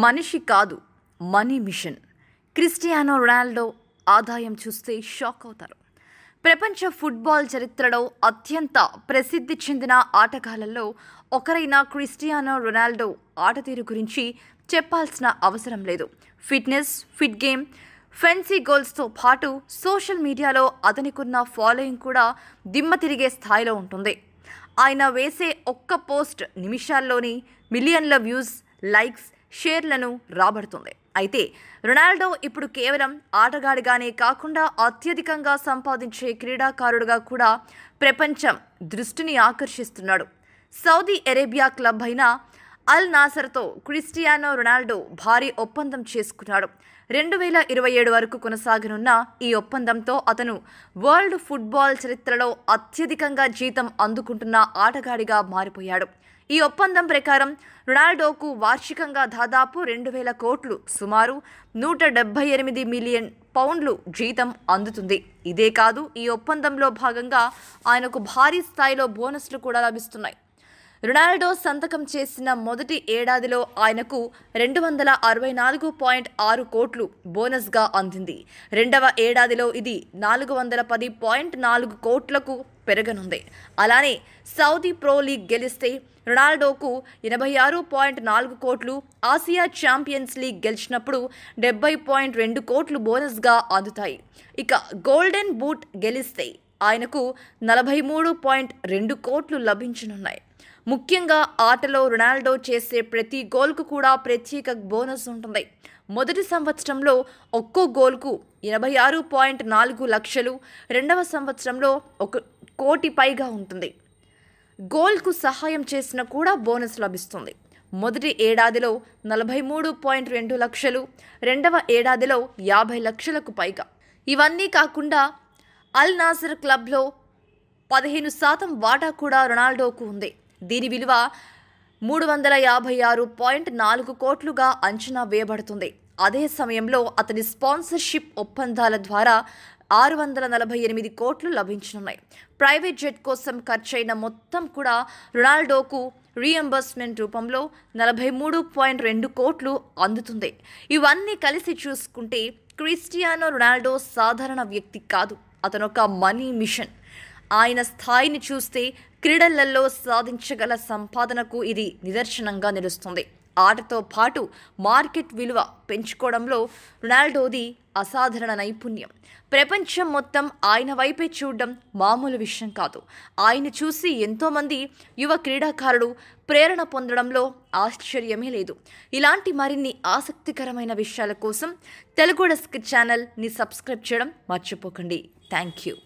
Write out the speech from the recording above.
మనిషి కాదు, money machine. Cristiano Ronaldo ఆదాయం చూస్తే షాక్ అవుతారు. ప్రపంచ ఫుట్బాల్ చరిత్రలో అత్యంత ప్రసిద్ధి చెందిన ఆటగాళ్లలో ఒకరైన క్రిస్టియానో రొనాల్డో ఆటతీరు గురించి చెప్పాల్సిన అవసరం లేదు. ఫిట్నెస్, ఫిట్ గేమ్, ఫెన్సీ గోల్స్తో పాటు సోషల్ మీడియాలో అతనికున్న ఫాలోయింగ్ కూడా దిమ్మ తిరిగే స్థాయిలో ఉంటుంది. ఆయన వేసే ఒక్క పోస్ట్ నిమిషాల్లోని మిలియన్ల వ్యూస్, లైక్స్, షేర్లను రాబడుతుంది. అయితే రొనాల్డో ఇప్పుడు కేవలం ఆటగాడిగానే కాకుండా అత్యధికంగా సంపాదించే క్రీడాకారుడుగా కూడా ప్రపంచం దృష్టిని ఆకర్షిస్తున్నాడు. సౌదీ అరేబియా క్లబ్ అయిన అల్ నాసర్తో క్రిస్టియానో రొనాల్డో భారీ ఒప్పందం చేసుకున్నాడు. 2027 వరకు కొనసాగనున్న ఈ ఒప్పందంతో అతను వరల్డ్ ఫుట్బాల్ చరిత్రలో అత్యధికంగా జీతం అందుకుంటున్న ఆటగాడిగా మారిపోయాడు. ఈ ఒప్పందం ప్రకారం రొనాల్డోకు వార్షికంగా దాదాపు 2,000 కోట్లు, సుమారు 178 మిలియన్ పౌండ్లు జీతం అందుతుంది. ఇదే కాదు, ఈ ఒప్పందంలో భాగంగా ఆయనకు భారీ స్థాయిలో బోనస్లు కూడా లభిస్తున్నాయి. రొనాల్డో సంతకం చేసిన మొదటి ఏడాదిలో ఆయనకు 264.6 కోట్లు బోనస్గా అందింది. రెండవ ఏడాదిలో ఇది 410.4 కోట్లకు పెరగనుంది. అలానే సౌదీ ప్రో లీగ్ గెలిస్తే రొనాల్డోకు 86.4 కోట్లు, ఆసియా ఛాంపియన్స్ లీగ్ గెలిచినప్పుడు 70.2 కోట్లు బోనస్గా అందుతాయి. ఇక గోల్డెన్ బూట్ గెలిస్తే ఆయనకు 43.2 కోట్లు లభించనున్నాయి. ముఖ్యంగా ఆటలో రొనాల్డో చేసే ప్రతి గోల్కు కూడా ప్రత్యేక బోనస్ ఉంటుంది. మొదటి సంవత్సరంలో ఒక్కో గోల్కు 86.4 లక్షలు, రెండవ సంవత్సరంలో 1 కోటి పైగా ఉంటుంది. గోల్కు సహాయం చేసిన కూడా బోనస్ లభిస్తుంది. మొదటి ఏడాదిలో 43.2 లక్షలు, రెండవ ఏడాదిలో 50 లక్షలకు పైగా. ఇవన్నీ కాకుండా అల్ నాసర్ క్లబ్లో 15% వాటా కూడా రొనాల్డోకు ఉంది. దీని విలువ 356.4 కోట్లుగా అంచనా వేయబడుతుంది. అదే సమయంలో అతని స్పాన్సర్షిప్ ఒప్పందాల ద్వారా 648 కోట్లు లభించనున్నాయి. ప్రైవేట్ జెట్ కోసం ఖర్చయిన మొత్తం కూడా రొనాల్డోకు రీఎంబర్స్మెంట్ రూపంలో 43.2 కోట్లు అందుతుంది. ఇవన్నీ కలిసి చూసుకుంటే క్రిస్టియానో రొనాల్డో సాధారణ వ్యక్తి కాదు, అతనొక మనీ మిషన్. ఆయన స్థాయిని చూస్తే క్రీడలలో సాధించగల సంపాదనకు ఇది నిదర్శనంగా నిలుస్తుంది. ఆటతో పాటు మార్కెట్ విలువ పెంచుకోవడంలో రొనాల్డోది అసాధారణ నైపుణ్యం. ప్రపంచం మొత్తం ఆయన వైపే చూడడం మామూలు విషయం కాదు. ఆయన చూసి ఎంతోమంది యువ క్రీడాకారులు ప్రేరణ పొందడంలో ఆశ్చర్యమే లేదు. ఇలాంటి మరిన్ని ఆసక్తికరమైన విషయాల కోసం తెలుగు డెస్క్ ఛానల్ని సబ్స్క్రైబ్ చేయడం మర్చిపోకండి. Thank you.